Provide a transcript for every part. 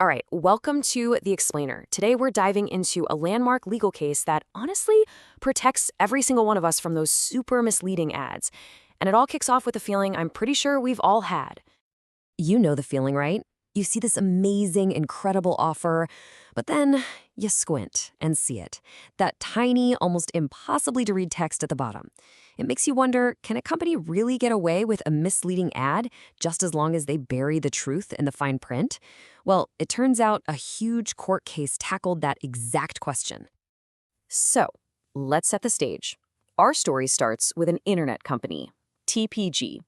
All right, welcome to The Explainer. Today we're diving into a landmark legal case that honestly protects every single one of us from those super misleading ads. And it all kicks off with a feeling I'm pretty sure we've all had. You know the feeling, right? You see this amazing, incredible offer, but then you squint and see it. That tiny, almost impossibly to read text at the bottom. It makes you wonder, can a company really get away with a misleading ad just as long as they bury the truth in the fine print? Well, it turns out a huge court case tackled that exact question. So, let's set the stage. Our story starts with an internet company, TPG.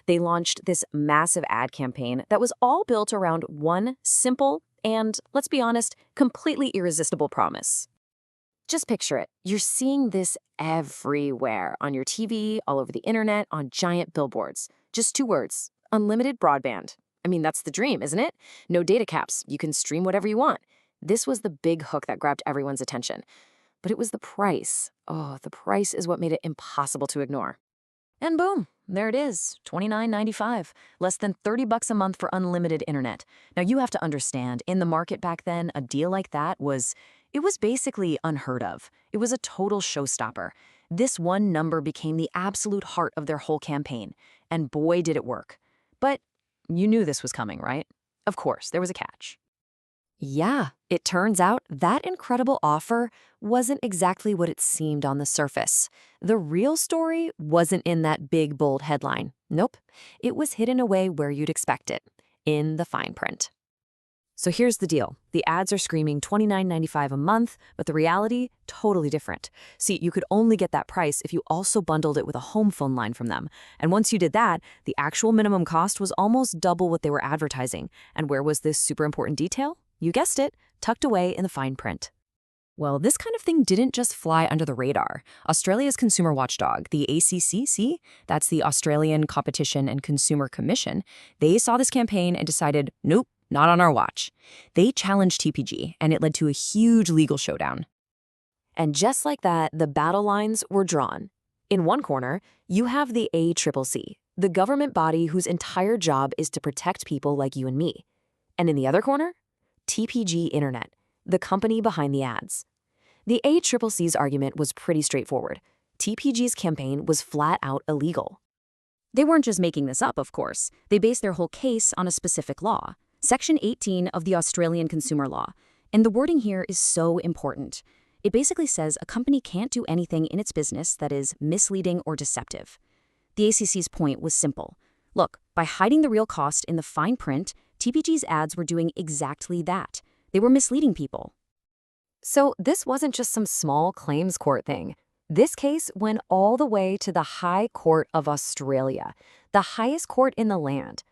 They launched this massive ad campaign that was all built around one simple and, let's be honest, completely irresistible promise. Just picture it. You're seeing this everywhere on your TV, all over the internet, on giant billboards. Just two words: unlimited broadband. I mean, that's the dream, isn't it? No data caps. You can stream whatever you want. This was the big hook that grabbed everyone's attention. But it was the price. Oh, the price is what made it impossible to ignore. And boom, there it is, $29.95, less than $30 a month for unlimited internet. Now you have to understand, in the market back then, a deal like that was basically unheard of. It was a total showstopper. This one number became the absolute heart of their whole campaign, and boy did it work. But you knew this was coming, right? Of course, there was a catch. Yeah, it turns out that incredible offer wasn't exactly what it seemed on the surface. The real story wasn't in that big, bold headline. Nope, it was hidden away where you'd expect it, in the fine print. So here's the deal. The ads are screaming $29.95 a month, but the reality, totally different. See, you could only get that price if you also bundled it with a home phone line from them. And once you did that, the actual minimum cost was almost double what they were advertising. And where was this super important detail? You guessed it, tucked away in the fine print. Well, this kind of thing didn't just fly under the radar. Australia's consumer watchdog, the ACCC, that's the Australian Competition and Consumer Commission, they saw this campaign and decided, nope, not on our watch. They challenged TPG, and it led to a huge legal showdown. And just like that, the battle lines were drawn. In one corner, you have the ACCC, the government body whose entire job is to protect people like you and me. And in the other corner, TPG Internet, the company behind the ads. The ACCC's argument was pretty straightforward. TPG's campaign was flat out illegal. They weren't just making this up, of course. They based their whole case on a specific law, Section 18 of the Australian Consumer Law. And the wording here is so important. It basically says a company can't do anything in its business that is misleading or deceptive. The ACC's point was simple. Look, by hiding the real cost in the fine print, TPG's ads were doing exactly that. They were misleading people. So this wasn't just some small claims court thing. This case went all the way to the High Court of Australia, the highest court in the land.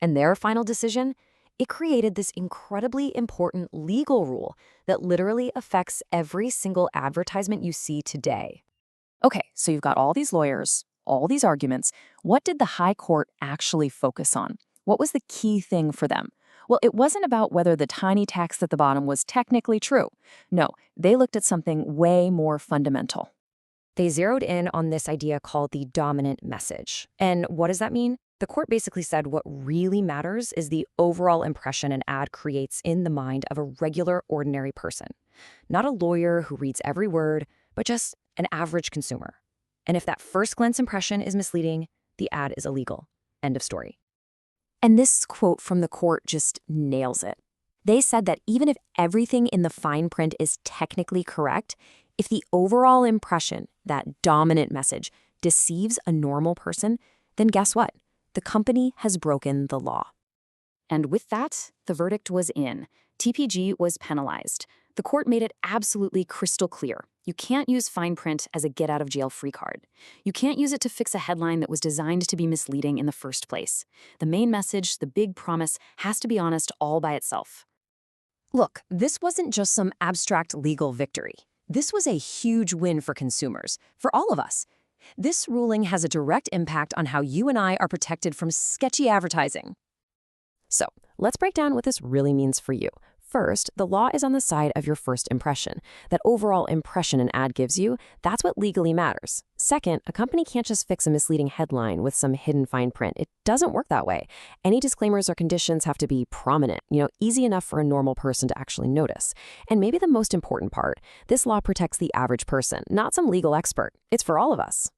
And their final decision? It created this incredibly important legal rule that literally affects every single advertisement you see today. Okay, so you've got all these lawyers, all these arguments. What did the High Court actually focus on? What was the key thing for them? Well, it wasn't about whether the tiny text at the bottom was technically true. No, they looked at something way more fundamental. They zeroed in on this idea called the dominant message. And what does that mean? The court basically said what really matters is the overall impression an ad creates in the mind of a regular, ordinary person. Not a lawyer who reads every word, but just an average consumer. And if that first glance impression is misleading, the ad is illegal. End of story. And this quote from the court just nails it. They said that even if everything in the fine print is technically correct, if the overall impression, that dominant message, deceives a normal person, then guess what? The company has broken the law. And with that, the verdict was in. TPG was penalized. The court made it absolutely crystal clear. You can't use fine print as a get-out-of-jail-free card. You can't use it to fix a headline that was designed to be misleading in the first place. The main message, the big promise, has to be honest all by itself. Look, this wasn't just some abstract legal victory. This was a huge win for consumers, for all of us. This ruling has a direct impact on how you and I are protected from sketchy advertising. So, let's break down what this really means for you. First, the law is on the side of your first impression. That overall impression an ad gives you, that's what legally matters. Second, a company can't just fix a misleading headline with some hidden fine print. It doesn't work that way. Any disclaimers or conditions have to be prominent, easy enough for a normal person to actually notice. And maybe the most important part, this law protects the average person, not some legal expert. It's for all of us.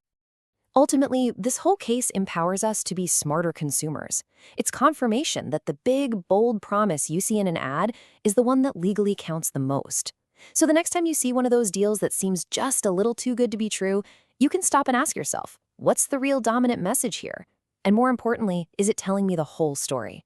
Ultimately, this whole case empowers us to be smarter consumers. It's confirmation that the big, bold promise you see in an ad is the one that legally counts the most. So the next time you see one of those deals that seems just a little too good to be true, you can stop and ask yourself, what's the real dominant message here? And more importantly, is it telling me the whole story?